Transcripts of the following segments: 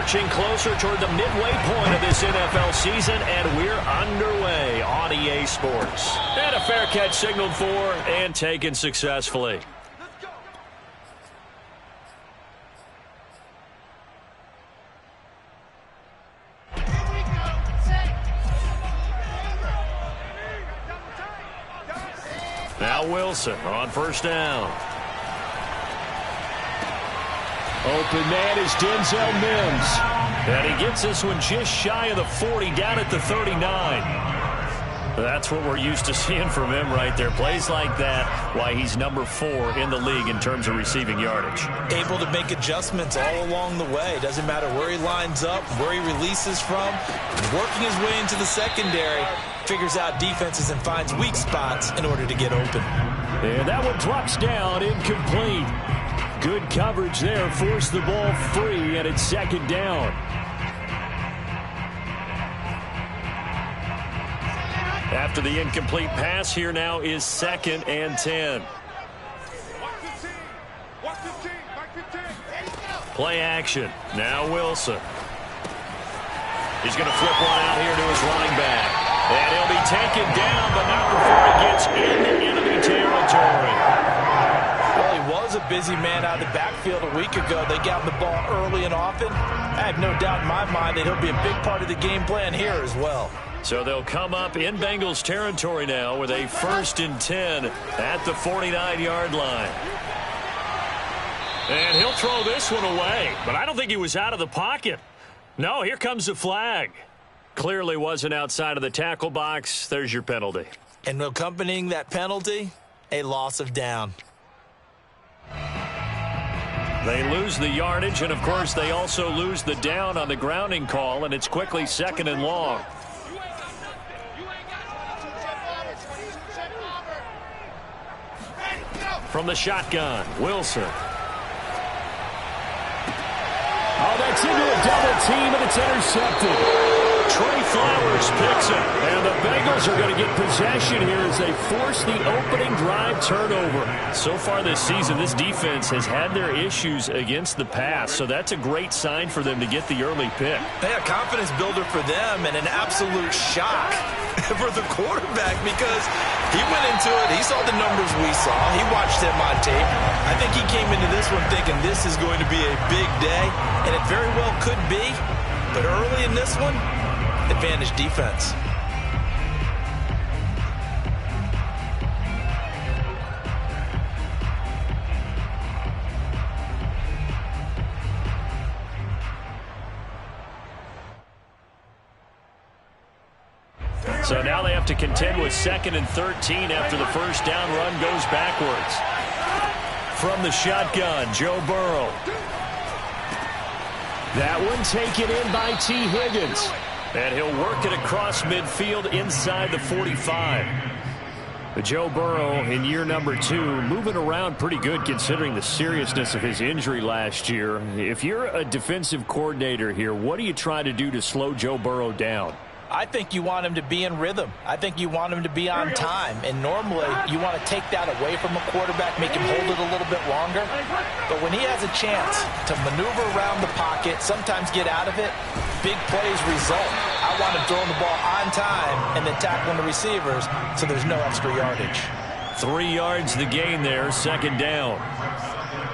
Marching closer toward the midway point of this NFL season, and we're underway on EA Sports. And a fair catch signaled for and taken successfully. Now Wilson on first down. Open man is Denzel Mims. And he gets this one just shy of the 40, down at the 39. That's what we're used to seeing from him right there. Plays like that, why he's number 4 in the league in terms of receiving yardage. Able to make adjustments all along the way. Doesn't matter where he lines up, where he releases from. Working his way into the secondary. Figures out defenses and finds weak spots in order to get open. And that one drops down, incomplete. Good coverage there, forced the ball free, and it's second down. After the incomplete pass, here now is 2nd and 10. Play action. Now Wilson. He's going to flip one out here to his running back. And he'll be taken down, but not before he gets into enemy territory. Well, he was a busy man out of the backfield a week ago. They got him the ball early and often. I have no doubt in my mind that he'll be a big part of the game plan here as well. So they'll come up in Bengals territory now with a 1st and 10 at the 49-yard line. And he'll throw this one away, but I don't think he was out of the pocket. No, here comes the flag. Clearly wasn't outside of the tackle box. There's your penalty. And accompanying that penalty, a loss of down. They lose the yardage, and, of course, they also lose the down on the grounding call, and it's quickly 2nd and long. From the shotgun, Wilson. Oh, that's into a double team, and it's intercepted. Trey Flowers picks it, and the Bengals are going to get possession here as they force the opening drive turnover. So far this season, this defense has had their issues against the pass, so that's a great sign for them to get the early pick. Yeah, confidence builder for them and an absolute shock for the quarterback because he went into it, he saw the numbers we saw, he watched him on tape. I think he came into this one thinking this is going to be a big day, and it very well could be, but early in this one, advantage defense. So now they have to contend with 2nd and 13 after the first down run goes backwards. From the shotgun, Joe Burrow. That one taken in by T. Higgins. And he'll work it across midfield inside the 45. But Joe Burrow in year number 2, moving around pretty good considering the seriousness of his injury last year. If you're a defensive coordinator here, what do you try to do to slow Joe Burrow down? I think you want him to be in rhythm. I think you want him to be on time. And normally, you want to take that away from a quarterback, make him hold it a little bit longer. But when he has a chance to maneuver around the pocket, sometimes get out of it, big plays result. I want him throwing the ball on time and then tackling the receivers so there's no extra yardage. 3 yards the gain there, 2nd down.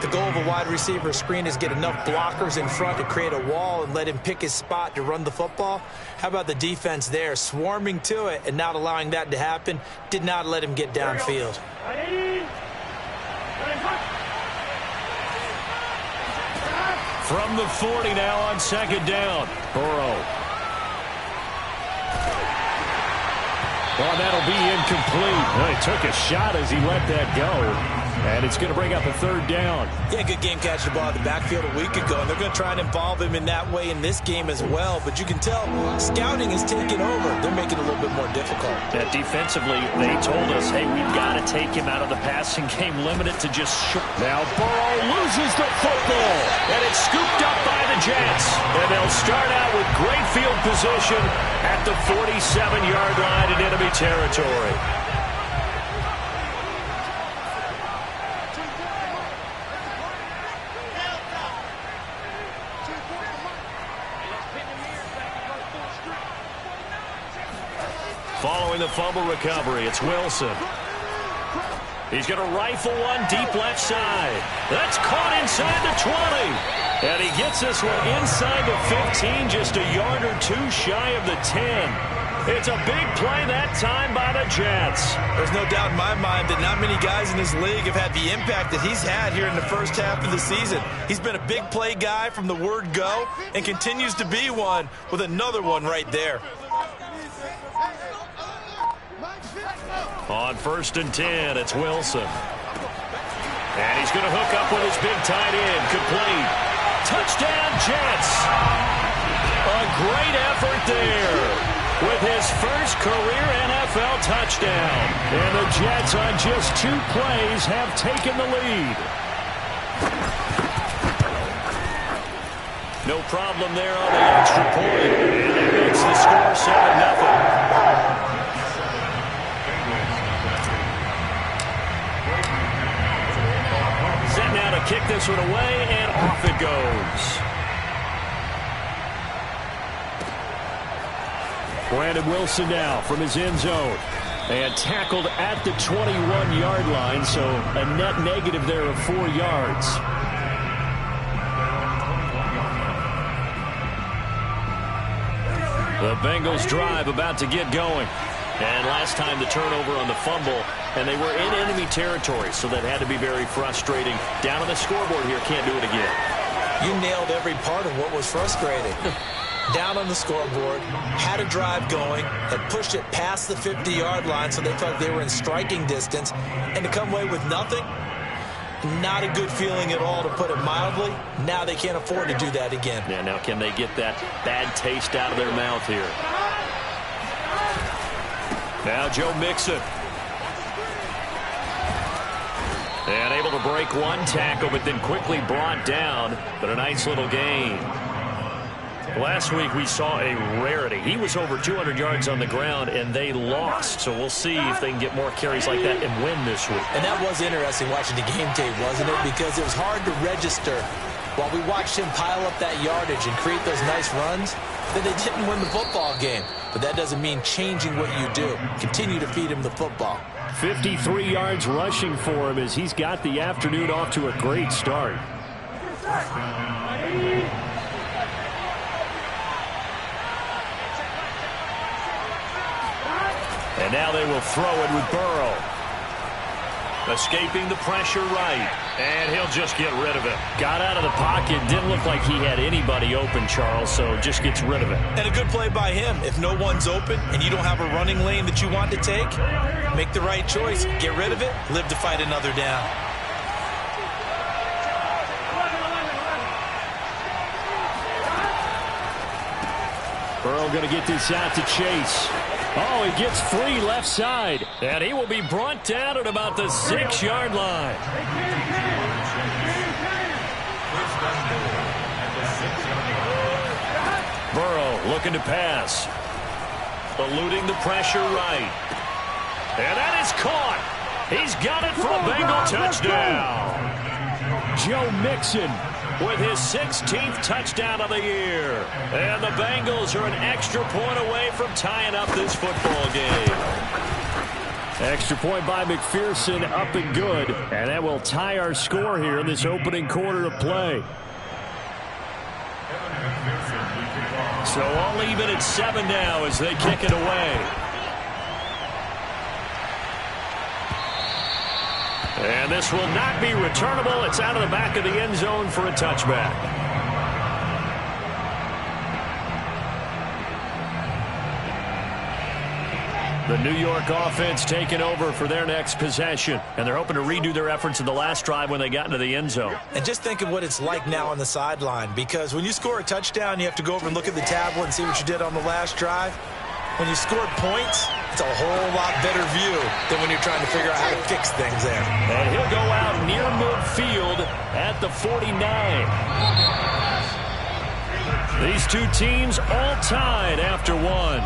The goal of a wide receiver screen is get enough blockers in front to create a wall and let him pick his spot to run the football. How about the defense there, swarming to it and not allowing that to happen? Did not let him get downfield. From the 40 now on 2nd down, Burrow. Well, that'll be incomplete. Well, he took a shot as he let that go. And it's going to bring up a 3rd down. Yeah, good game catching the ball in the backfield a week ago. And they're going to try and involve him in that way in this game as well. But you can tell scouting is taking over. They're making it a little bit more difficult. Yeah, defensively, they told us, hey, we've got to take him out of the passing game, limit it to just short. Now Burrow loses the football. And it's scooped up by the Jets. And they'll start out with great field position at the 47-yard line in enemy territory. Following the fumble recovery, it's Wilson. He's going to rifle one deep left side. That's caught inside the 20. And he gets this one inside the 15, just a yard or two shy of the 10. It's a big play that time by the Jets. There's no doubt in my mind that not many guys in this league have had the impact that he's had here in the first half of the season. He's been a big play guy from the word go and continues to be one with another one right there. On 1st and 10, it's Wilson. And he's going to hook up with his big tight end. Complete. Touchdown, Jets. A great effort there with his first career NFL touchdown. And the Jets on just 2 plays have taken the lead. No problem there on the extra point. And that makes the score 7-0. Set now to kick this one away, and off it goes. Brandon Wilson now from his end zone. And tackled at the 21-yard line, so a net negative there of 4 yards. The Bengals drive about to get going. And last time the turnover on the fumble, and they were in enemy territory, so that had to be very frustrating. Down on the scoreboard here, can't do it again. You nailed every part of what was frustrating. Down on the scoreboard, had a drive going, had pushed it past the 50-yard line so they felt they were in striking distance, and to come away with nothing, not a good feeling at all, to put it mildly. Now they can't afford to do that again. Yeah, now can they get that bad taste out of their mouth here? Now Joe Mixon. And able to break one tackle, but then quickly brought down. But a nice little gain. Last week we saw a rarity. He was over 200 yards on the ground, and they lost. So we'll see if they can get more carries like that and win this week. And that was interesting watching the game tape, wasn't it? Because it was hard to register while we watched him pile up that yardage and create those nice runs that they didn't win the football game. But that doesn't mean changing what you do. Continue to feed him the football. 53 yards rushing for him as he's got the afternoon off to a great start. And now they will throw it with Burrow. Escaping the pressure right. And he'll just get rid of it. Got out of the pocket. Didn't look like he had anybody open, Charles, so just gets rid of it. And a good play by him. If no one's open and you don't have a running lane that you want to take, make the right choice. Get rid of it. Live to fight another down. Burrow going to get this out to Chase. Oh, he gets free left side. And he will be brought down at about the 6-yard line. Burrow looking to pass. Eluding the pressure right. And that is caught. He's got it for a Bengal touchdown. Joe Mixon with his 16th touchdown of the year. And the Bengals are an extra point away from tying up this football game. Extra point by McPherson, up and good. And that will tie our score here in this opening quarter of play. So all even at 7 now as they kick it away. And this will not be returnable. It's out of the back of the end zone for a touchback. The New York offense taking over for their next possession. And they're hoping to redo their efforts in the last drive when they got into the end zone. And just think of what it's like now on the sideline. Because when you score a touchdown, you have to go over and look at the tablet and see what you did on the last drive. When you scored points, it's a whole lot better view than when you're trying to figure out how to fix things there. And he'll go out near midfield at the 49. These two teams all tied after one.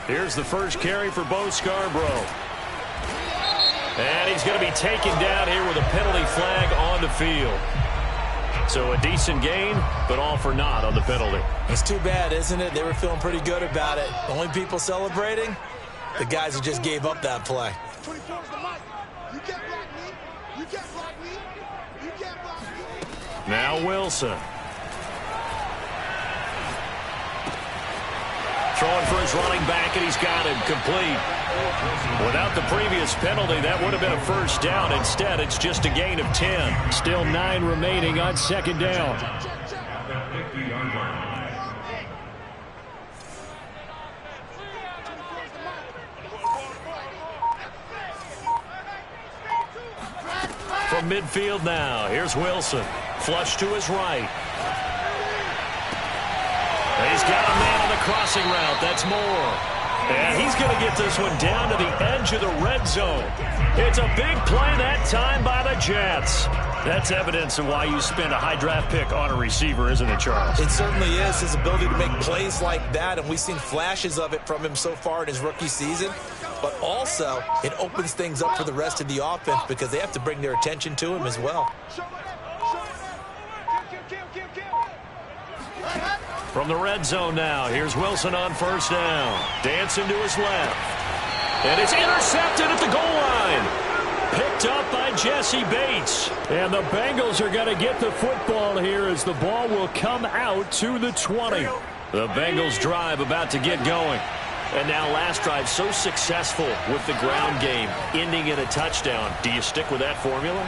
Here's the first carry for Bo Scarborough. And he's going to be taken down here with a penalty flag on the field. So a decent gain, but all for naught on the penalty. It's too bad, isn't it? They were feeling pretty good about it. The only people celebrating, the guys who just gave up that play. Now Wilson. Throwing for his running back, and he's got him complete. Without the previous penalty, that would have been a first down. Instead, it's just a gain of 10. Still 9 remaining on second down. From midfield now, here's Wilson. Flush to his right. He's got a man on the crossing route. That's Moore. And he's going to get this one down to the edge of the red zone. It's a big play that time by the Jets. That's evidence of why you spend a high draft pick on a receiver, isn't it, Charles? It certainly is. His ability to make plays like that, and we've seen flashes of it from him so far in his rookie season. But also, it opens things up for the rest of the offense because they have to bring their attention to him as well. From the red zone now, here's Wilson on first down. Dancing to his left. And it's intercepted at the goal line. Picked up by Jesse Bates. And the Bengals are going to get the football here as the ball will come out to the 20. The Bengals drive about to get going. And now last drive so successful with the ground game, ending in a touchdown. Do you stick with that formula?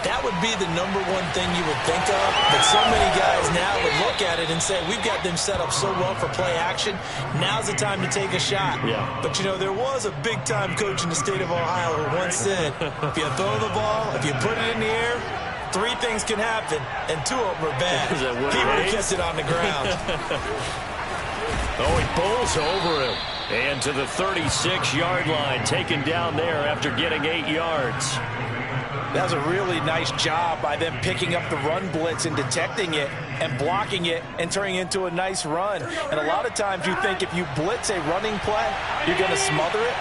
That would be the #1 thing you would think of, but so many guys now would look at it and say, we've got them set up so well for play action, now's the time to take a shot. Yeah. But, you know, there was a big-time coach in the state of Ohio who once said, if you throw the ball, if you put it in the air, 3 things can happen, and 2 of them are bad. Is that what he would have kept it on the ground. Oh, he bowls over him. And to the 36-yard line, taken down there after getting 8 yards. That was a really nice job by them picking up the run blitz and detecting it and blocking it and turning it into a nice run. And a lot of times you think if you blitz a running play, you're going to smother it.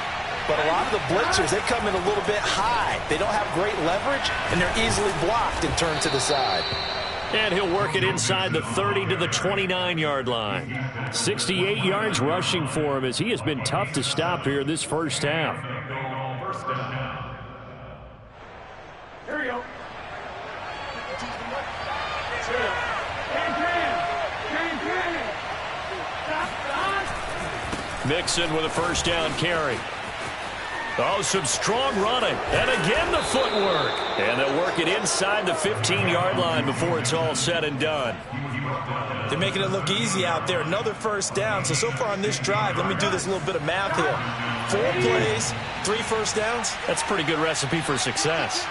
But a lot of the blitzers, they come in a little bit high. They don't have great leverage, and they're easily blocked and turned to the side. And he'll work it inside the 30 to the 29-yard line. 68 yards rushing for him as he has been tough to stop here this first half. Here we go. Mixon with a first down carry. Oh, some strong running. And again the footwork. And they'll work it inside the 15-yard line before it's all said and done. They're making it look easy out there. Another first down. So far on this drive, let me do this little bit of math here. 4 plays, 3 first downs. That's a pretty good recipe for success.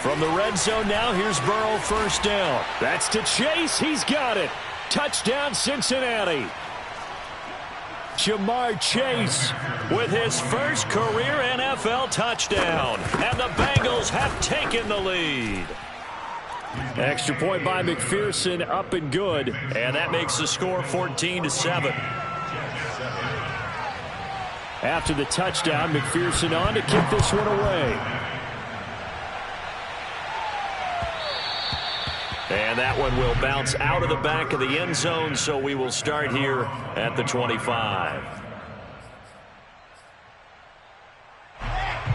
From the red zone now, here's Burrow first down. That's to Chase. He's got it. Touchdown, Cincinnati. Jamar Chase with his first career NFL touchdown. And the Bengals have taken the lead. Extra point by McPherson, up and good. And that makes the score 14-7. After the touchdown, McPherson on to kick this one away. And that one will bounce out of the back of the end zone, so we will start here at the 25.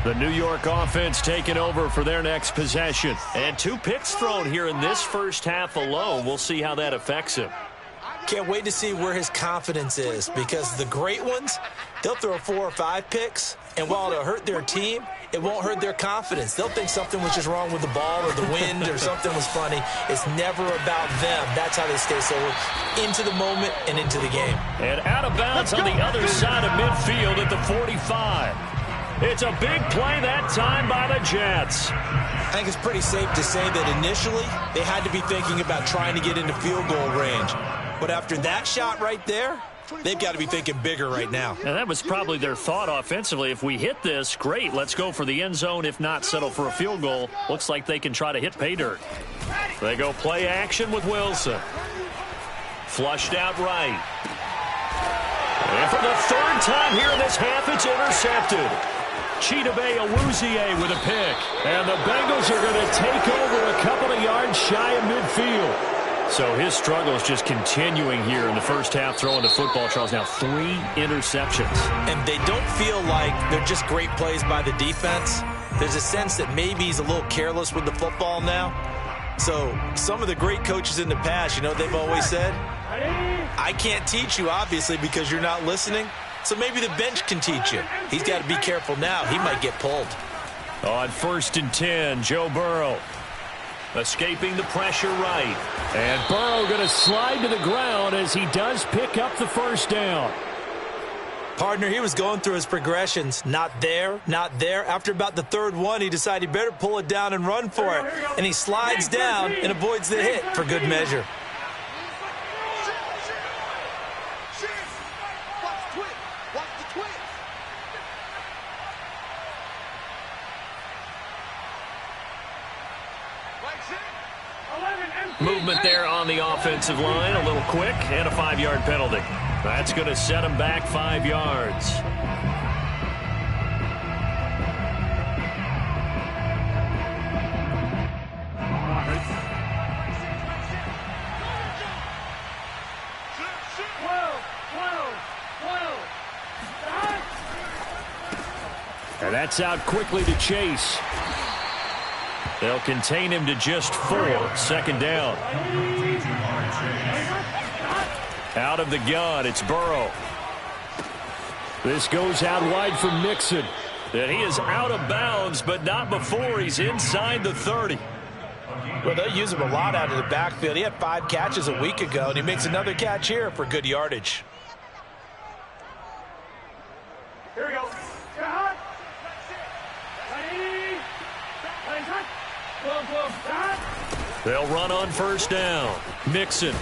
The New York offense taking over for their next possession. And 2 picks thrown here in this first half alone. We'll see how that affects him. Can't wait to see where his confidence is, because the great ones, they'll throw 4 or 5 picks, and while it'll hurt their team, it won't hurt their confidence. They'll think something was just wrong with the ball or the wind or something was funny. It's never about them. That's how they stay so into the moment and into the game. And out of bounds on the other side of midfield at the 45. It's a big play that time by the Jets. I think it's pretty safe to say that initially they had to be thinking about trying to get into field goal range. But after that shot right there, they've got to be thinking bigger right now. And that was probably their thought offensively. If we hit this, great, let's go for the end zone. If not, settle for a field goal. Looks like they can try to hit pay dirt. They go play action with Wilson. Flushed out right. And for the third time here in this half, it's intercepted. Chidobe Awuzie with a pick. And the Bengals are going to take over a couple of yards shy of midfield. So his struggle is just continuing here in the first half, throwing the football. Charles, now 3 interceptions. And they don't feel like they're just great plays by the defense. There's a sense that maybe he's a little careless with the football now. So some of the great coaches in the past, you know, they've always said, I can't teach you, obviously, because you're not listening. So maybe the bench can teach you. He's got to be careful now. He might get pulled. On 1st and 10, Joe Burrow. Escaping the pressure right. And Burrow going to slide to the ground as he does pick up the first down. Partner, he was going through his progressions. Not there, not there. After about the 3rd one, he decided he better pull it down and run for it. And he slides down and avoids the hit for good measure. Movement there on the offensive line, a little quick, and a 5-yard penalty. That's going to set him back 5 yards. And that's out quickly to Chase. They'll contain him to just 4. 2nd down. Out of the gun, it's Burrow. This goes out wide for Mixon. And he is out of bounds, but not before he's inside the 30. Well, they'll use him a lot out of the backfield. He had 5 catches a week ago, and he makes another catch here for good yardage. Here we go. They'll run on 1st down. Mixon.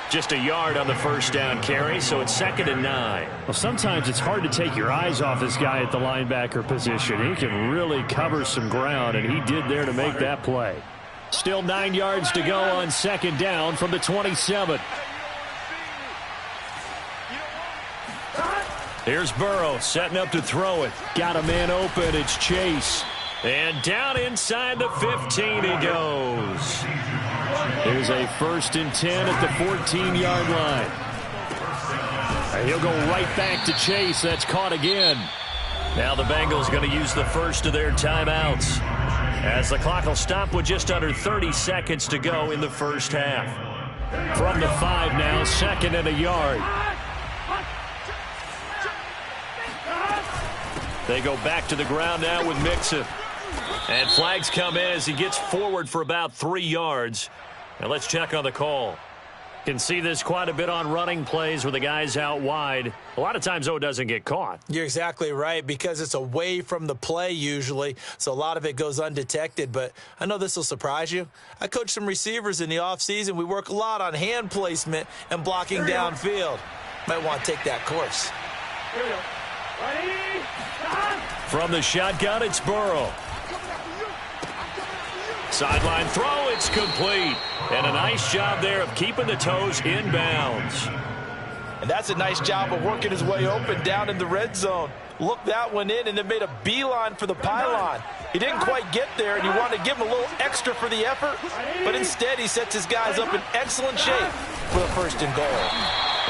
Just a yard on the 1st down carry, so it's 2nd and 9. Well, sometimes it's hard to take your eyes off this guy at the linebacker position. He can really cover some ground, and he did there to make that play. Still 9 yards to go on 2nd down from the 27. Here's Burrow setting up to throw it. Got a man open. It's Chase. And down inside the 15 he goes. Here's a 1st and 10 at the 14-yard line. And he'll go right back to Chase. That's caught again. Now the Bengals going to use the first of their timeouts, as the clock will stop with just under 30 seconds to go in the first half. From the 5 now, 2nd and a yard. They go back to the ground now with Mixon. And flags come in as he gets forward for about 3 yards. Now let's check on the call. Can see this quite a bit on running plays where the guy's out wide. A lot of times, though, it doesn't get caught. You're exactly right, because it's away from the play usually, so a lot of it goes undetected. But I know this will surprise you. I coach some receivers in the offseason. We work a lot on hand placement and blocking downfield. Might want to take that course. Here we go. Ready? From the shotgun, it's Burrow. Sideline throw, it's complete. And a nice job there of keeping the toes in bounds. And that's a nice job of working his way open down in the red zone. Looked that one in and then made a beeline for the pylon. He didn't quite get there, and you wanted to give him a little extra for the effort. But instead, he sets his guys up in excellent shape for the 1st and goal.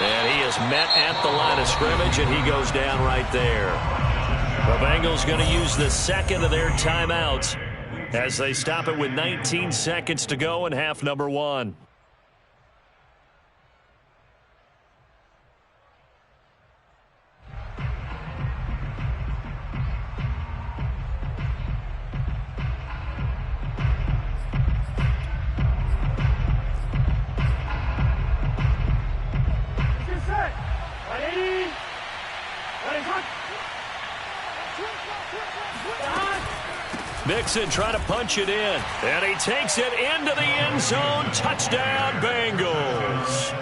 And he is met at the line of scrimmage, and he goes down right there. The Bengals going to use the 2nd of their timeouts as they stop it with 19 seconds to go in half number 1. Get set. Ready? Ready, touch. Mixon trying to punch it in, and he takes it into the end zone. Touchdown, Bengals.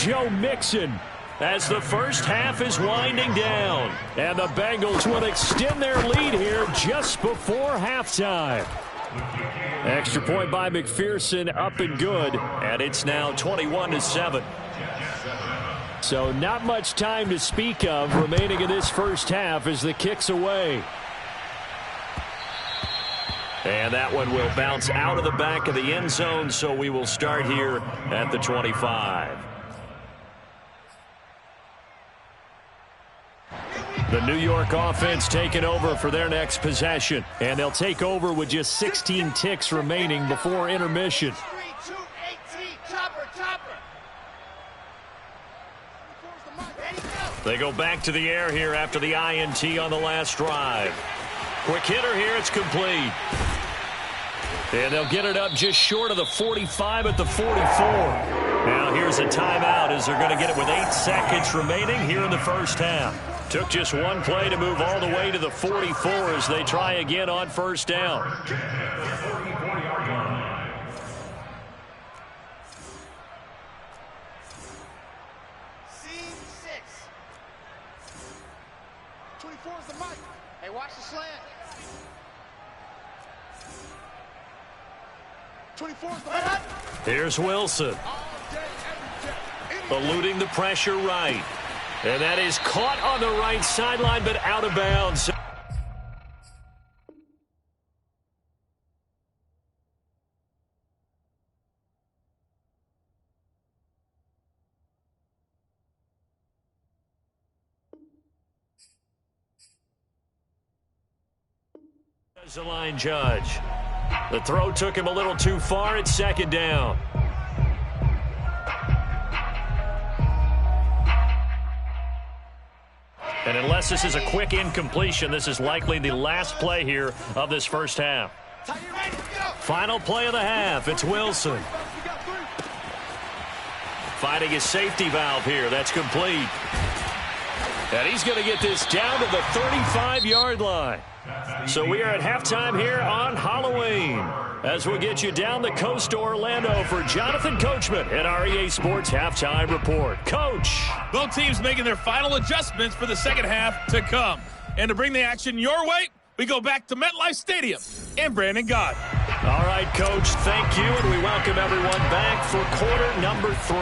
Joe Mixon, as the first half is winding down. And the Bengals will extend their lead here just before halftime. Extra point by McPherson, up and good. And it's now 21-7. So not much time to speak of remaining in this first half as the kick's away. And that one will bounce out of the back of the end zone, so we will start here at the 25. The New York offense taking over for their next possession. And they'll take over with just 16 ticks remaining before intermission. They go back to the air here after the INT on the last drive. Quick hitter here, it's complete. And they'll get it up just short of the 45 at the 44. Now here's a timeout as they're going to get it with 8 seconds remaining here in the first half. Took just one play to move all the way to the 44 as they try again on first down. Scene 6. 24 is the mic. Hey, watch the slant. 24 is the mic. Here's Wilson. Eluding the pressure right. And that is caught on the right sideline, but out of bounds. As the line judge. The throw took him a little too far. It's second down. And unless this is a quick incompletion, this is likely the last play here of this first half. Final play of the half. It's Wilson. Finding his safety valve here. That's complete. And he's going to get this down to the 35-yard line. So we are at halftime here on Halloween as we'll get you down the coast to Orlando for Jonathan Coachman at our EA Sports Halftime Report. Coach. Both teams making their final adjustments for the second half to come. And to bring the action your way, we go back to MetLife Stadium and Brandon Gott. All right, Coach, thank you, and we welcome everyone back for quarter number 3.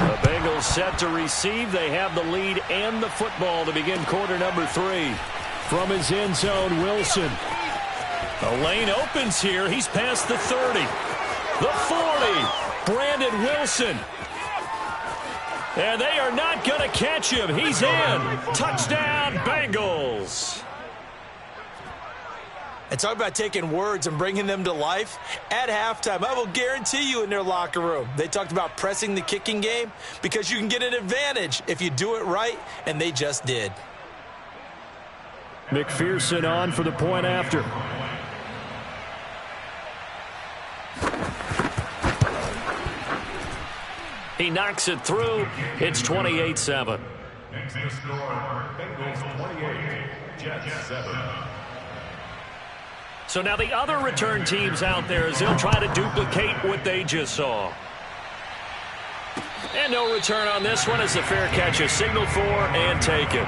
The Bengals set to receive. They have the lead and the football to begin quarter number 3. From his end zone, Wilson. A lane opens here. He's past the 30. The 40. Brandon Wilson. And they are not going to catch him. He's in. Touchdown, Bengals. And talk about taking words and bringing them to life. At halftime, I will guarantee you in their locker room, they talked about pressing the kicking game because you can get an advantage if you do it right, and they just did. McPherson on for the point after. He knocks it through. It's 28-7. Next to score, Bengals 28, Jets 7. So now the other return teams out there as they'll try to duplicate what they just saw. And no return on this one as the fair catch is signaled for and taken.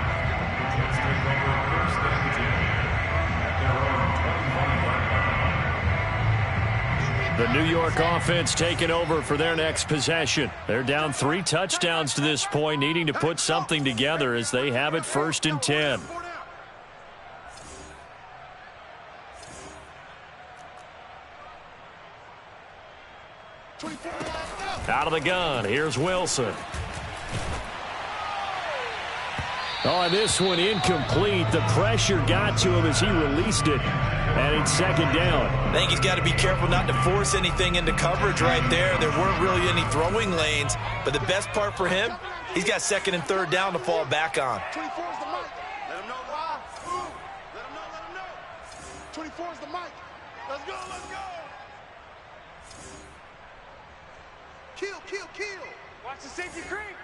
The New York offense taking over for their next possession. They're down 3 touchdowns to this point, needing to put something together as they have it 1st and 10. Out of the gun, here's Wilson. Oh, this one incomplete. The pressure got to him as he released it. And it's second down. I think he's got to be careful not to force anything into coverage right there. There weren't really any throwing lanes. But the best part for him, he's got 2nd and 3rd down to fall back on. 24 is the mic. Let him know why. Let him know. 24 is the mic. Let's go, let's go. Kill. Watch the safety creep.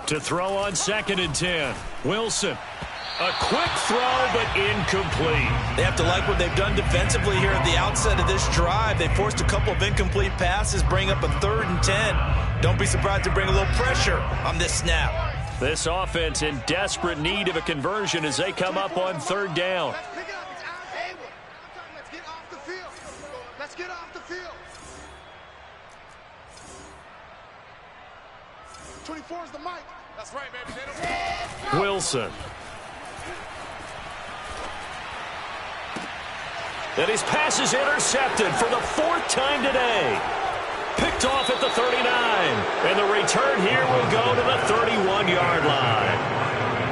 To throw on 2nd and 10. Wilson. A quick throw, but incomplete. They have to like what they've done defensively here at the outset of this drive. They forced a couple of incomplete passes, bring up a 3rd and 10. Don't be surprised to bring a little pressure on this snap. This offense in desperate need of a conversion as they come up on 3rd down. Let's pick it up. It's out. Hey, let's get off the field. Let's get off the field. 24 is the mic. That's right, baby. Wilson. And his pass is intercepted for the 4th time today. Picked off at the 39. And the return here will go to the 31-yard line.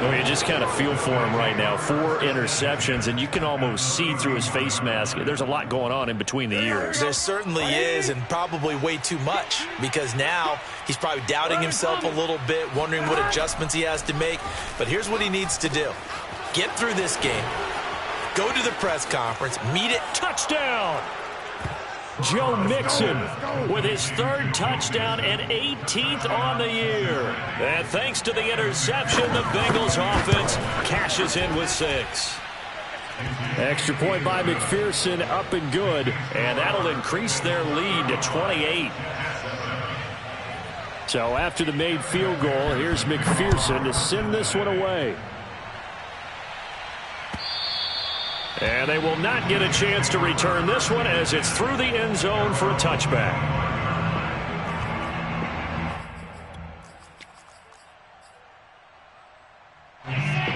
Well, you just kind of feel for him right now. 4 interceptions, and you can almost see through his face mask. There's a lot going on in between the ears. There certainly is, and probably way too much, because now he's probably doubting himself a little bit, wondering what adjustments he has to make. But here's what he needs to do. Get through this game. Go to the press conference, meet it. Touchdown! Joe Mixon with his 3rd touchdown and 18th on the year. And thanks to the interception, the Bengals offense cashes in with 6. Extra point by McPherson, up and good. And that'll increase their lead to 28. So after the made field goal, here's McPherson to send this one away. And they will not get a chance to return this one as it's through the end zone for a touchback.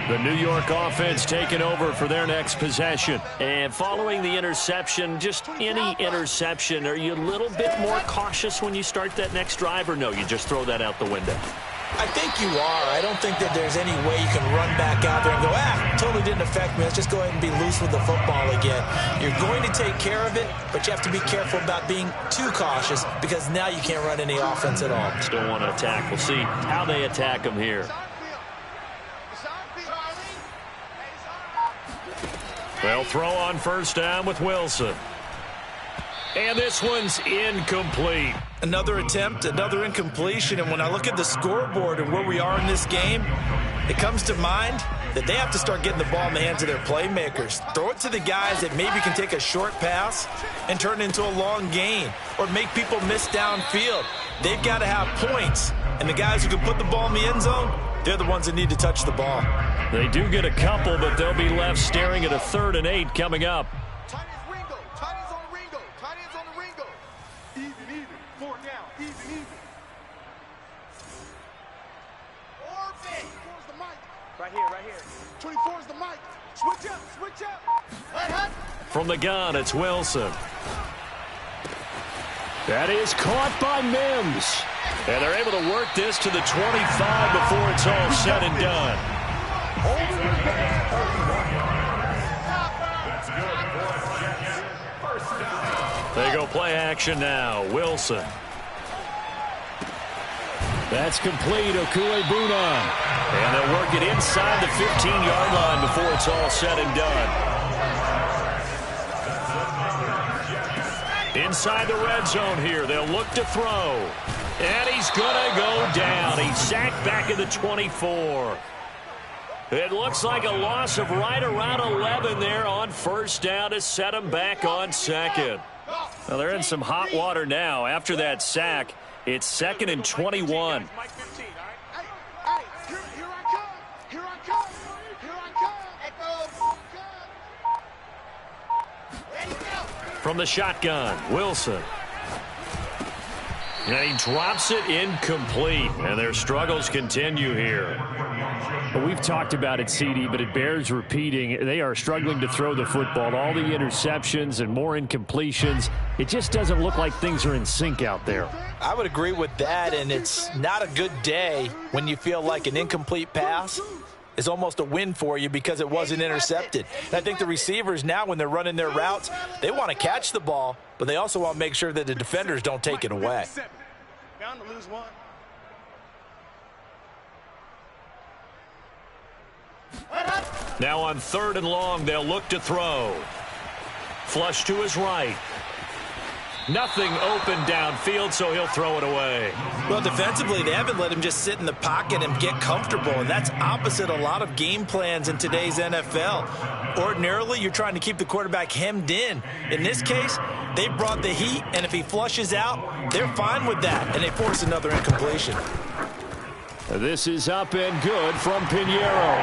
The New York offense taking over for their next possession. And following the interception, just any interception, are you a little bit more cautious when you start that next drive, or no, you just throw that out the window? I think you are. I don't think that there's any way you can run back out there and go, totally didn't affect me. Let's just go ahead and be loose with the football again. You're going to take care of it, but you have to be careful about being too cautious because now you can't run any offense at all. Still want to attack. We'll see how they attack them here. They'll throw on 1st down with Wilson. And this one's incomplete. Another attempt, another incompletion, and when I look at the scoreboard and where we are in this game, it comes to mind that they have to start getting the ball in the hands of their playmakers. Throw it to the guys that maybe can take a short pass and turn it into a long gain or make people miss downfield. They've got to have points, and the guys who can put the ball in the end zone, they're the ones that need to touch the ball. They do get a couple, but they'll be left staring at a 3rd and 8 coming up. Right here. 24 is the mic. Switch up. From the gun, it's Wilson. That is caught by Mims. And they're able to work this to the 25 before it's all said and done. They go play action now. Wilson. That's complete. Okuebuna. And they'll work it inside the 15-yard line before it's all said and done. Inside the red zone here. They'll look to throw. And he's going to go down. He's sacked back at the 24. It looks like a loss of right around 11 there on 1st down to set him back on 2nd. Well, they're in some hot water now. After that sack, it's 2nd and 21. From the shotgun, Wilson. And he drops it incomplete. And their struggles continue here. Well, we've talked about it, CD, but it bears repeating. They are struggling to throw the football. All the interceptions and more incompletions. It just doesn't look like things are in sync out there. I would agree with that, and it's not a good day when you feel like an incomplete pass is almost a win for you because it wasn't intercepted. And I think the receivers now, when they're running their routes, they want to catch the ball, but they also want to make sure that the defenders don't take it away. Bound to lose one. Now on 3rd and long, they'll look to throw. Flush to his right. Nothing open downfield, so he'll throw it away. Well, defensively, they haven't let him just sit in the pocket and get comfortable, and that's opposite a lot of game plans in today's NFL. Ordinarily, you're trying to keep the quarterback hemmed in. In this case, they brought the heat, and if he flushes out, they're fine with that, and they force another incompletion. This is up and good from Pinheiro.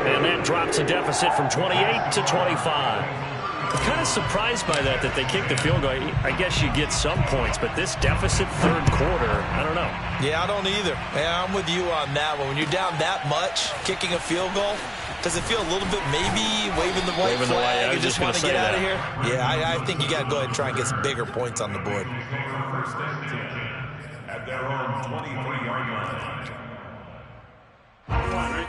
And that drops a deficit from 28 to 25. I'm kind of surprised by that they kicked the field goal. I guess you get some points, but this deficit third quarter, I don't know. Yeah, I don't either. Yeah, I'm with you on that one. When you're down that much, kicking a field goal, does it feel a little bit maybe waving the white flag and just want to get out of here? Yeah, I think you got to go ahead and try and get some bigger points on the board. At their own 23-yard line.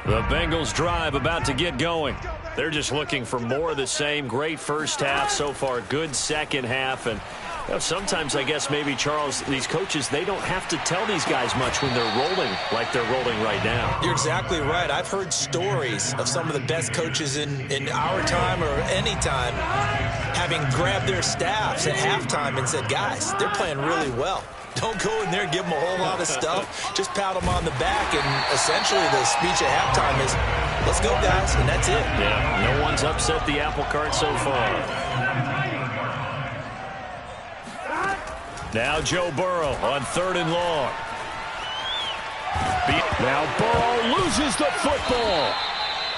The Bengals drive about to get going. They're just looking for more of the same. Great first half so far. Good second half. And you know, sometimes I guess maybe, Charles, these coaches, they don't have to tell these guys much when they're rolling like they're rolling right now. You're exactly right. I've heard stories of some of the best coaches in our time or any time having grabbed their staffs at halftime and said, guys, they're playing really well. Don't go in there and give them a whole lot of stuff. Just pat them on the back, and essentially the speech at halftime is, let's go, guys, and that's it. Yeah, no one's upset the apple cart so far. Now Joe Burrow on 3rd and long. Now Burrow loses the football.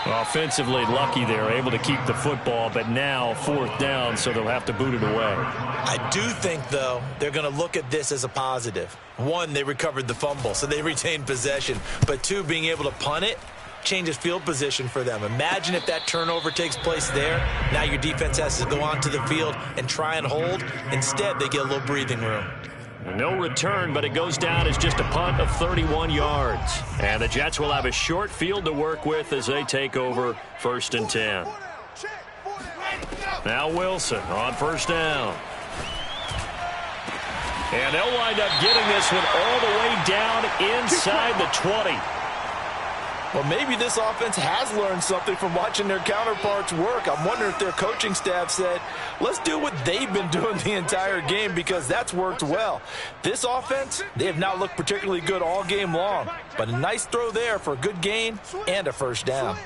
Offensively lucky they're able to keep the football, but now 4th down, so they'll have to boot it away. I do think, though, they're going to look at this as a positive. 1, they recovered the fumble, so they retained possession. But 2, being able to punt it changes field position for them. Imagine if that turnover takes place there. Now your defense has to go onto the field and try and hold. Instead, they get a little breathing room. No return, but it goes down as just a punt of 31 yards. And the Jets will have a short field to work with as they take over 1st and 10. Now Wilson on 1st down. And they'll wind up getting this one all the way down inside the 20. Well, maybe this offense has learned something from watching their counterparts work. I'm wondering if their coaching staff said, let's do what they've been doing the entire game, because that's worked well. This offense, they have not looked particularly good all game long, but a nice throw there for a good gain and a 1st down.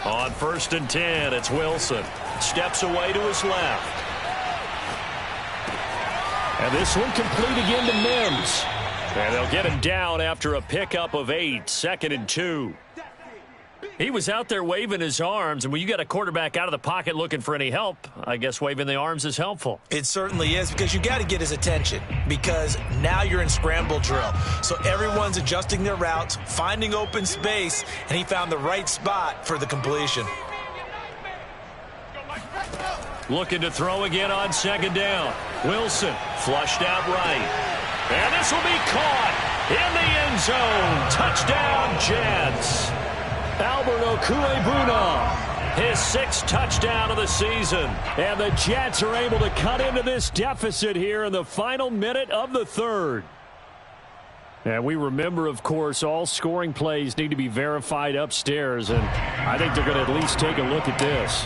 On 1st and 10, it's Wilson. Steps away to his left. And this one complete again to Mims. And they'll get him down after a pickup of 8, 2nd and 2. He was out there waving his arms, and when you got a quarterback out of the pocket looking for any help, I guess waving the arms is helpful. It certainly is, because you got to get his attention, because now you're in scramble drill. So everyone's adjusting their routes, finding open space, and he found the right spot for the completion. Looking to throw again on 2nd down. Wilson flushed out right. And this will be caught in the end zone. Touchdown, Jets. Albert Okwuegbunam, his 6th touchdown of the season. And the Jets are able to cut into this deficit here in the final minute of the 3rd. And we remember, of course, all scoring plays need to be verified upstairs. And I think they're going to at least take a look at this.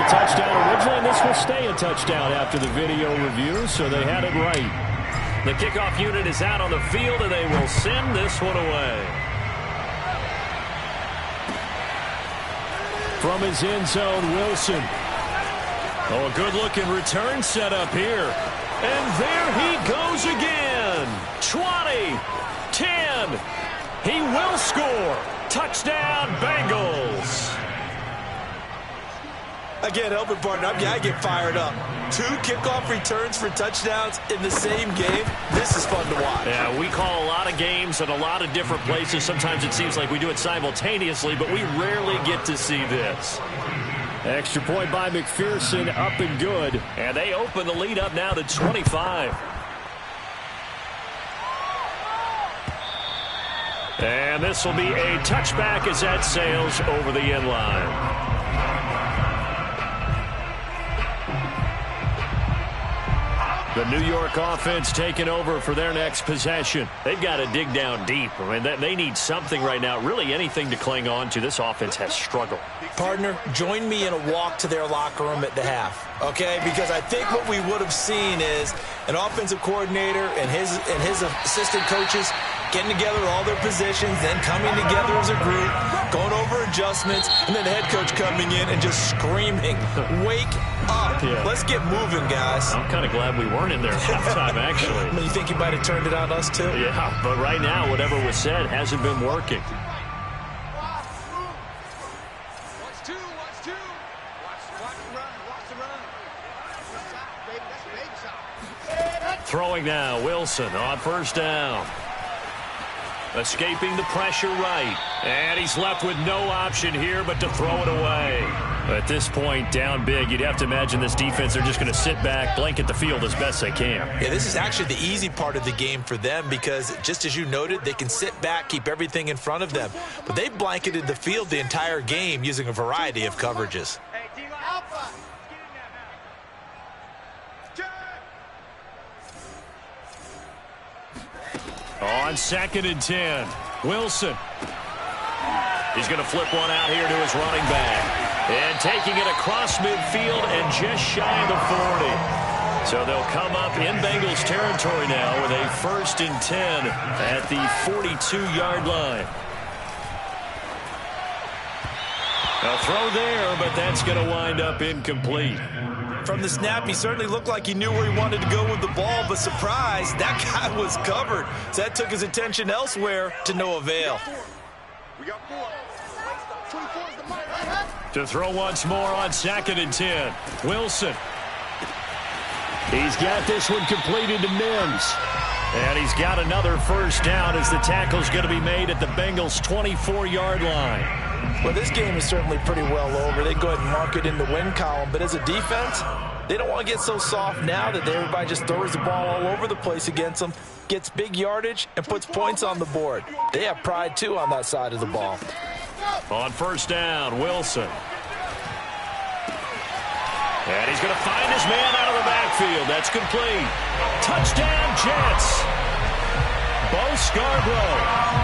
Touchdown originally, and this will stay a touchdown after the video review, so they had it right. The kickoff unit is out on the field, and they will send this one away. From his end zone, Wilson. Oh, a good-looking return set up here. And there he goes again. 20, 10. He will score. Touchdown, Bengals. Again, Elvin Barton, I get fired up. 2 kickoff returns for touchdowns in the same game. This is fun to watch. Yeah, we call a lot of games at a lot of different places. Sometimes it seems like we do it simultaneously, but we rarely get to see this. Extra point by McPherson, up and good. And they open the lead up now to 25. And this will be a touchback as that sails over the end line. The New York offense taking over for their next possession. They've got to dig down deep. I mean, they need something right now, really anything to cling on to. This offense has struggled. Partner, join me in a walk to their locker room at the half, okay? Because I think what we would have seen is an offensive coordinator and his assistant coaches getting together all their positions, then coming together as a group, going over adjustments, and then the head coach coming in and just screaming, wake up. Yeah. Let's get moving, guys. I'm kind of glad we weren't in there at halftime, actually. I mean, you think you might have turned it on us, too? Yeah, but right now, whatever was said hasn't been working. Watch two. Watch the run. Watch the run. That's baby shot. Throwing now, Wilson on first down. Escaping the pressure right. And he's left with no option here but to throw it away. At this point, down big, you'd have to imagine this defense, they're just going to sit back, blanket the field as best they can. Yeah, this is actually the easy part of the game for them because, just as you noted, they can sit back, keep everything in front of them. But they've blanketed the field the entire game using a variety of coverages. On 2nd and 10, Wilson. He's going to flip one out here to his running back. And taking it across midfield and just shy of the 40. So they'll come up in Bengals territory now with a 1st and 10 at the 42-yard line. A throw there, but that's going to wind up incomplete. From the snap, he certainly looked like he knew where he wanted to go with the ball, but surprise, that guy was covered. So that took his attention elsewhere to no avail. We got 4. 24 is the mic. To throw once more on 2nd and 10. Wilson. He's got this one completed to Mims. And he's got another first down as the tackle's going to be made at the Bengals' 24-yard line. Well, this game is certainly pretty well over. They go ahead and mark it in the win column. But as a defense, they don't want to get so soft now that everybody just throws the ball all over the place against them, gets big yardage, and puts points on the board. They have pride, too, on that side of the ball. On first down, Wilson. And he's going to find his man out of the backfield. That's complete. Touchdown, Jets. Bo Scarborough,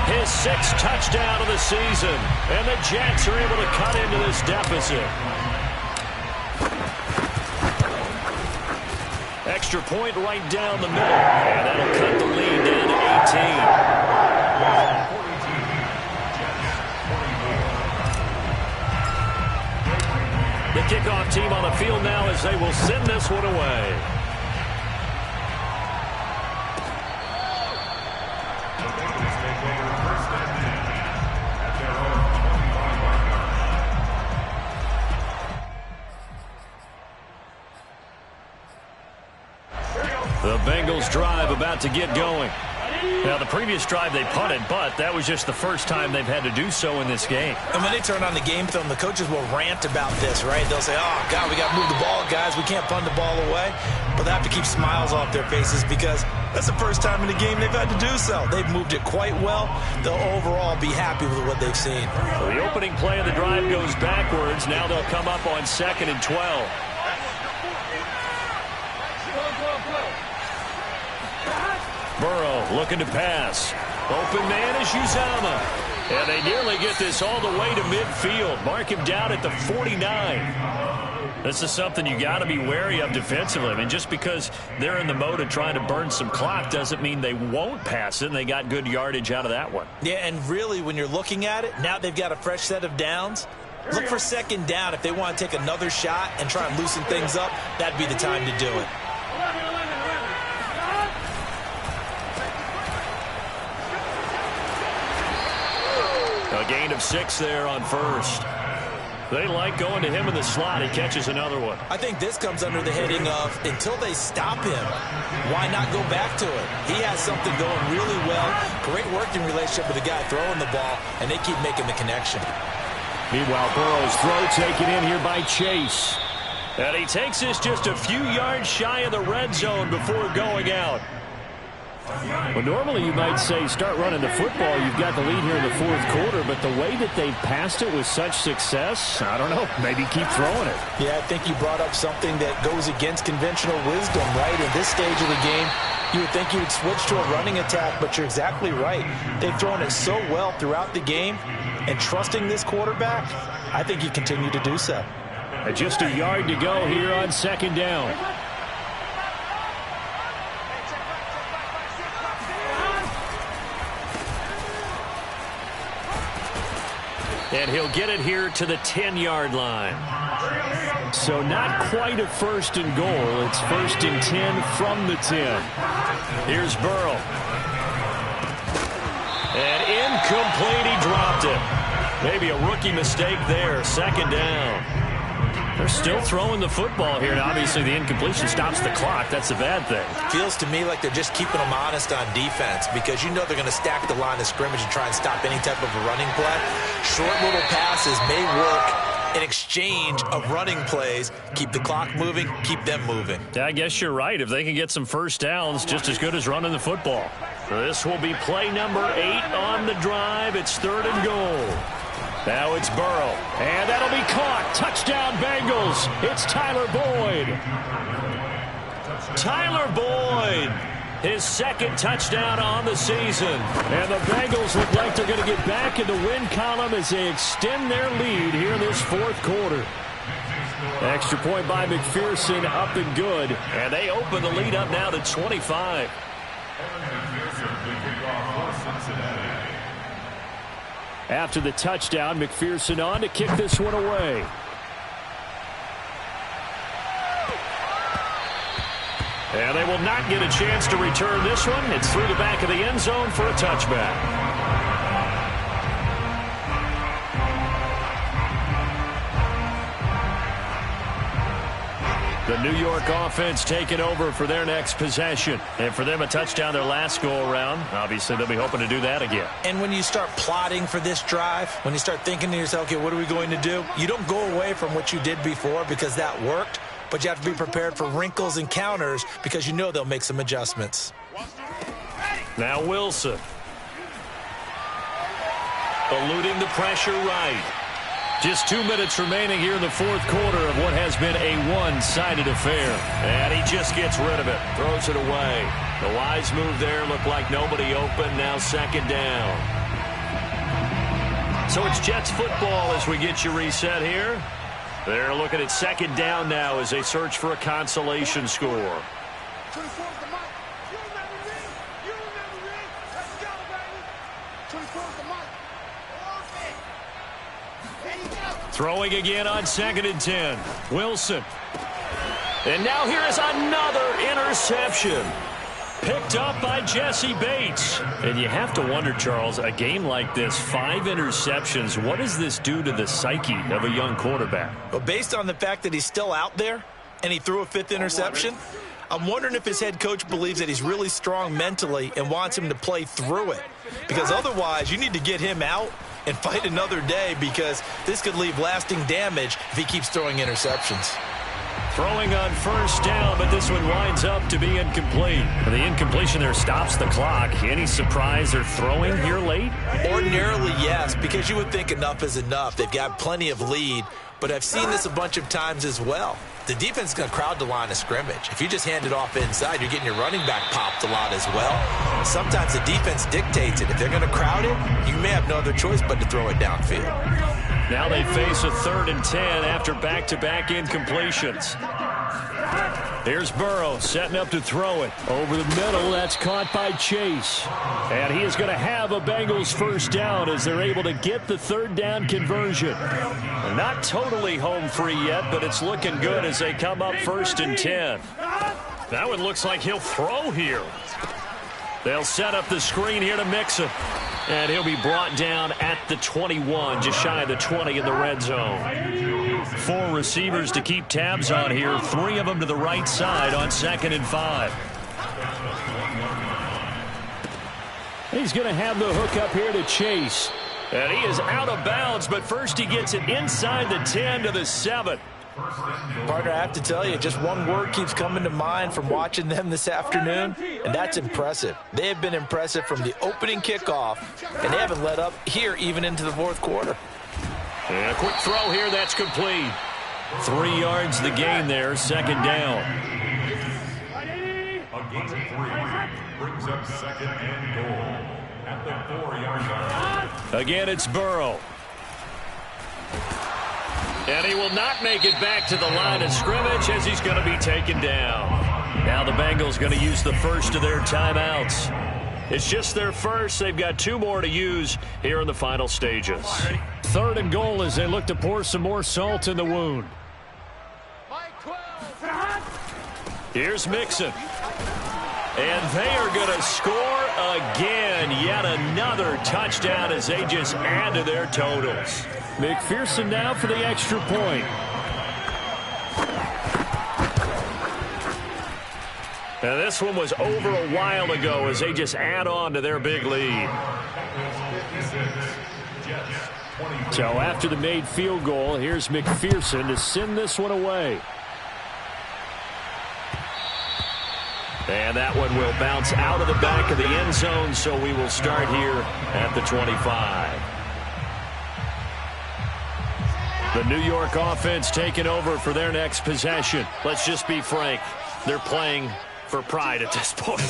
his 6th touchdown of the season. And the Jets are able to cut into this deficit. Extra point right down the middle. And that'll cut the lead down to 18. The kickoff team on the field now as they will send this one away. The Bengals drive about to get going. Now, the previous drive they punted, but that was just the first time they've had to do so in this game. And when they turn on the game film, the coaches will rant about this, right? They'll say, oh, God, we got to move the ball, guys. We can't punt the ball away. But they have to keep smiles off their faces because that's the first time in the game they've had to do so. They've moved it quite well. They'll overall be happy with what they've seen. So the opening play of the drive goes backwards. Now they'll come up on 2nd and 12. Burrow looking to pass. Open man is Uzama. And they nearly get this all the way to midfield. Mark him down at the 49. This is something you got to be wary of defensively. I mean, just because they're in the mode of trying to burn some clock doesn't mean they won't pass it, and they got good yardage out of that one. Yeah, and really, when you're looking at it, now they've got a fresh set of downs. Look for 2nd down. If they want to take another shot and try and loosen things up, that'd be the time to do it. A gain of 6 there on first. They like going to him in the slot. He catches another one. I think this comes under the heading of until they stop him, why not go back to it? He has something going really well. Great working relationship with the guy throwing the ball, and they keep making the connection. Meanwhile, Burrow's throw taken in here by Chase. And he takes this just a few yards shy of the red zone before going out. Well, normally you might say start running the football. You've got the lead here in the fourth quarter, but the way that they've passed it with such success, I don't know, maybe keep throwing it. Yeah, I think you brought up something that goes against conventional wisdom, right? In this stage of the game, you would think you would switch to a running attack, but you're exactly right. They've thrown it so well throughout the game, and trusting this quarterback, I think you continue to do so. Just a yard to go here on second down. And he'll get it here to the 10-yard line. So not quite a first and goal. It's first and 10 from the 10. Here's Burrow. And incomplete, he dropped it. Maybe a rookie mistake there. Second down. They're still throwing the football here, and obviously the incompletion stops the clock. That's the bad thing. Feels to me like they're just keeping them honest on defense because you know they're going to stack the line of scrimmage and try and stop any type of a running play. Short little passes may work in exchange of running plays. Keep the clock moving, keep them moving. Yeah, I guess you're right. If they can get some first downs, just as good as running the football. This will be play number 8 on the drive. It's third and goal. Now it's Burrow, and that'll be caught. Touchdown, Bengals. It's Tyler Boyd. Tyler Boyd, his second touchdown on the season. And the Bengals look like they're going to get back in the win column as they extend their lead here in this fourth quarter. Extra point by McPherson, up and good. And they open the lead up now to 25. After the touchdown, McPherson on to kick this one away. And they will not get a chance to return this one. It's through the back of the end zone for a touchback. The New York offense taking over for their next possession. And for them, a touchdown their last go-around. Obviously, they'll be hoping to do that again. And when you start plotting for this drive, when you start thinking to yourself, okay, what are we going to do? You don't go away from what you did before because that worked, but you have to be prepared for wrinkles and counters because you know they'll make some adjustments. Now Wilson. Eluding the pressure right. Just 2 minutes remaining here in the fourth quarter of what has been a one-sided affair. And he just gets rid of it. Throws it away. The wise move there. Looked like nobody open. Now second down. So it's Jets football as we get you reset here. They're looking at second down now as they search for a consolation score. Throwing again on second and 10. Wilson. And now here is another interception. Picked up by Jesse Bates. And you have to wonder, Charles, a game like this, 5 interceptions, what does this do to the psyche of a young quarterback? Well, based on the fact that he's still out there and he threw a 5th interception, I'm wondering if his head coach believes that he's really strong mentally and wants him to play through it. Because otherwise, you need to get him out and fight another day because this could leave lasting damage if he keeps throwing interceptions. Throwing on first down, but this one winds up to be incomplete. And the incompletion there stops the clock. Any surprise they're throwing here late? Ordinarily, yes, because you would think enough is enough. They've got plenty of lead, but I've seen this a bunch of times as well. The defense is going to crowd the line of scrimmage. If you just hand it off inside, you're getting your running back popped a lot as well. Sometimes the defense dictates it. If they're going to crowd it, you may have no other choice but to throw it downfield. Now they face a 3rd and 10 after back-to-back incompletions. Here's Burrow setting up to throw it. Over the middle, that's caught by Chase. And he is going to have a Bengals first down as they're able to get the 3rd down conversion. Not totally home free yet, but it's looking good as they come up 1st and 10. That one looks like he'll throw here. They'll set up the screen here to Mixon. And he'll be brought down at the 21, just shy of the 20 in the red zone. 4 receivers to keep tabs on here, 3 of them to the right side on 2nd and 5. He's going to have the hook up here to Chase. And he is out of bounds, but first he gets it inside the 10 to the 7. Partner, I have to tell you, just one word keeps coming to mind from watching them this afternoon, and that's impressive. They have been impressive from the opening kickoff, and they haven't let up here even into the fourth quarter. And a quick throw here, that's complete. 3 yards the gain there, second down. A gain of 3 brings up second and goal at the 4-yard line. Again, it's Burrow. And he will not make it back to the line of scrimmage as he's going to be taken down. Now the Bengals going to use the first of their timeouts. It's just their first. They've got 2 more to use here in the final stages. 3rd and goal as they look to pour some more salt in the wound. Here's Mixon. And they are going to score again. Yet another touchdown as they just add to their totals. McPherson now for the extra point. And this one was over a while ago as they just add on to their big lead. So after the made field goal, here's McPherson to send this one away. And that one will bounce out of the back of the end zone, so we will start here at the 25. The New York offense taking over for their next possession. Let's just be frank. They're playing for pride at this point.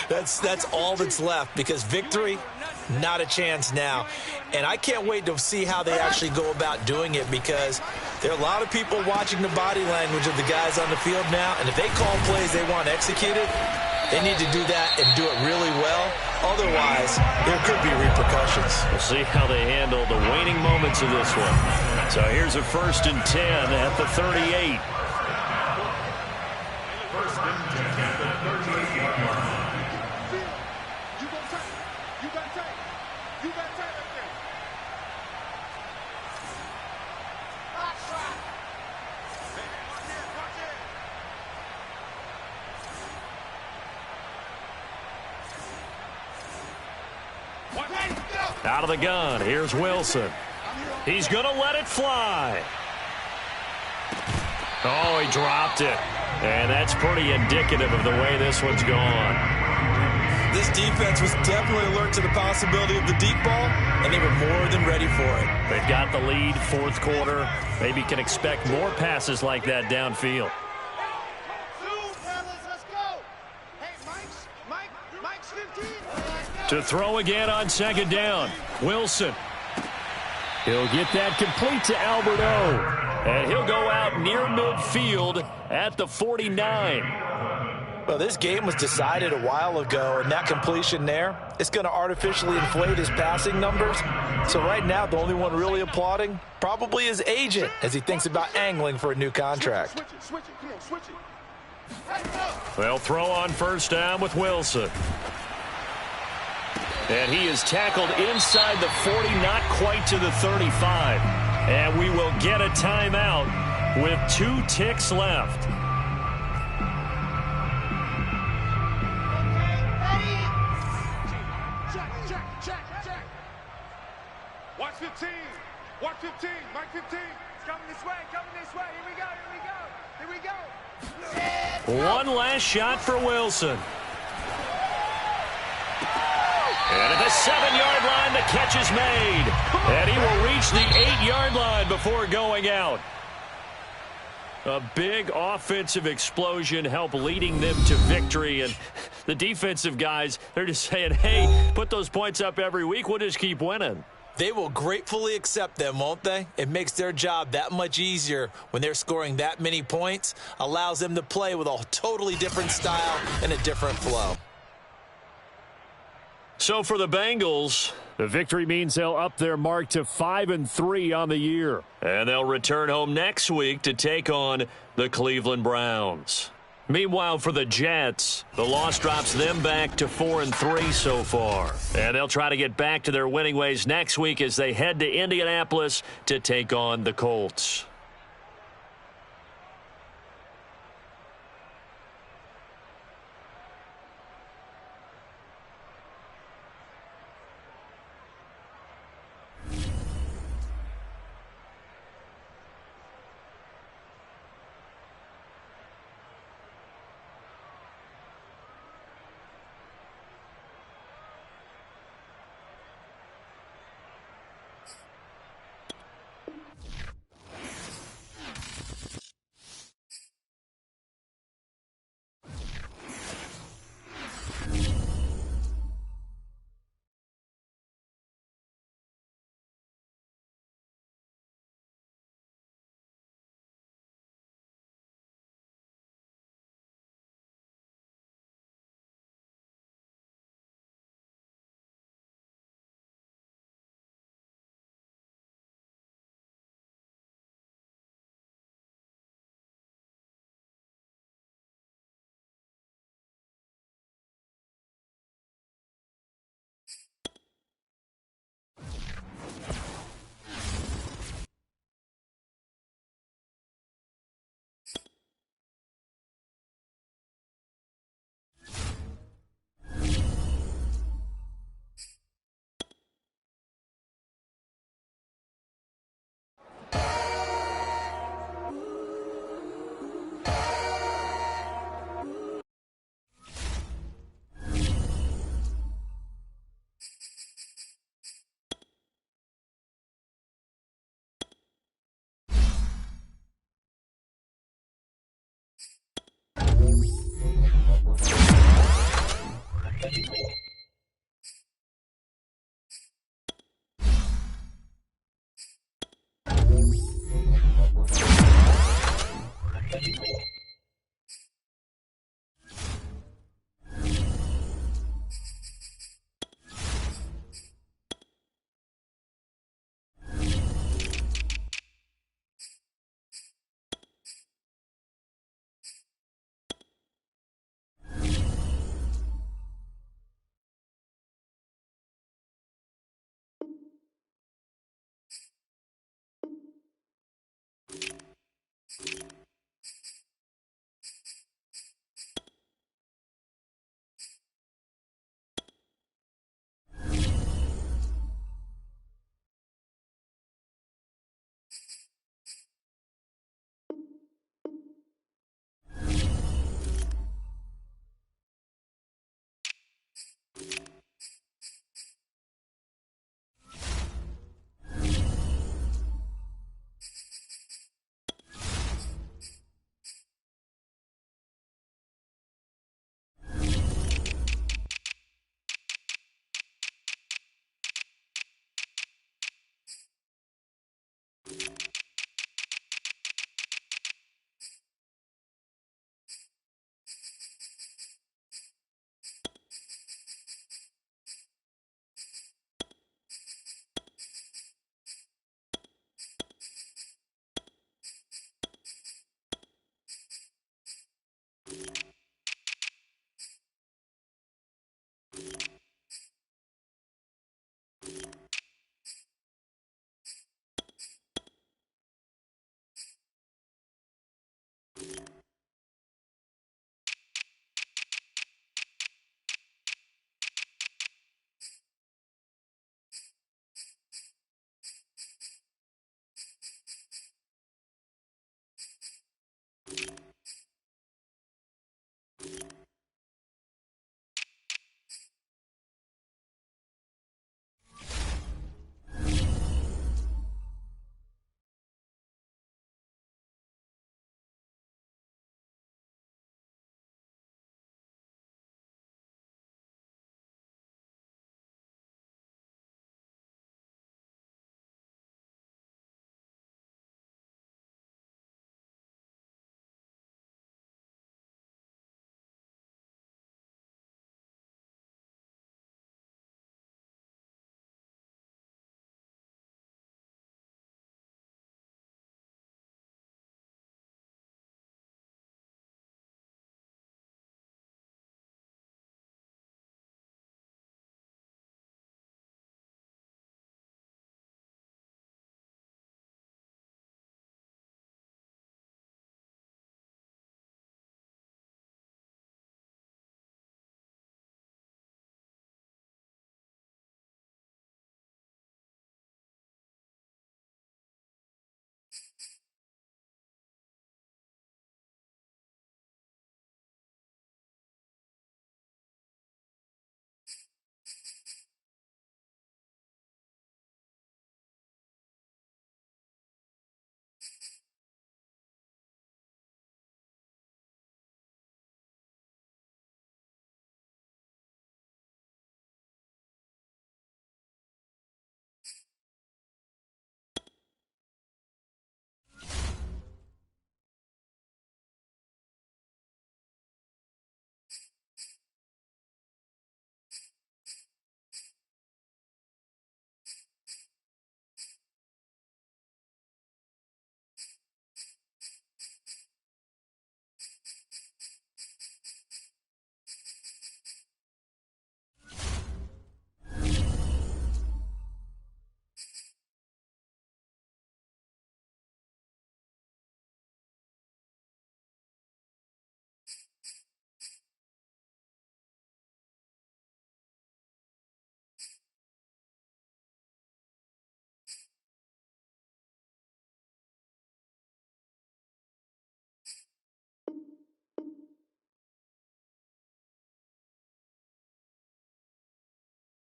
That's all that's left, because victory, not a chance now. And I can't wait to see how they actually go about doing it, because there are a lot of people watching the body language of the guys on the field now, and if they call plays they want executed, they need to do that and do it really well. Otherwise, there could be repercussions. We'll see how they handle the waning moments of this one. So here's a 1st and 10 at the 38. First and 10 at the 38-yard line. You got tight. You got tight. You got tight right there. Watch it. Out of the gun, here's Wilson. He's going to let it fly. Oh, he dropped it. And that's pretty indicative of the way this one's gone. This defense was definitely alert to the possibility of the deep ball, and they were more than ready for it. They've got the lead, fourth quarter. Maybe can expect more passes like that downfield. To throw again on second down. Wilson. He'll get that complete to Albert O. And he'll go out near midfield at the 49. Well, this game was decided a while ago, and that completion there, it's going to artificially inflate his passing numbers. So right now, the only one really applauding probably his agent as he thinks about angling for a new contract. Switch it. Come on, switch it. They'll throw on first down with Wilson. And he is tackled inside the 40, not quite to the 35. And we will get a timeout with 2 ticks left. Check. Watch 15. Watch 15. Mike 15. It's coming this way. Here we go. One last shot for Wilson. And at the 7-yard line, the catch is made. And he will reach the 8-yard line before going out. A big offensive explosion helped leading them to victory. And the defensive guys, they're just saying, hey, put those points up every week. We'll just keep winning. They will gratefully accept them, won't they? It makes their job that much easier when they're scoring that many points. Allows them to play with a totally different style and a different flow. So for the Bengals, the victory means they'll up their mark to 5-3 on the year. And they'll return home next week to take on the Cleveland Browns. Meanwhile, for the Jets, the loss drops them back to 4-3 so far. And they'll try to get back to their winning ways next week as they head to Indianapolis to take on the Colts.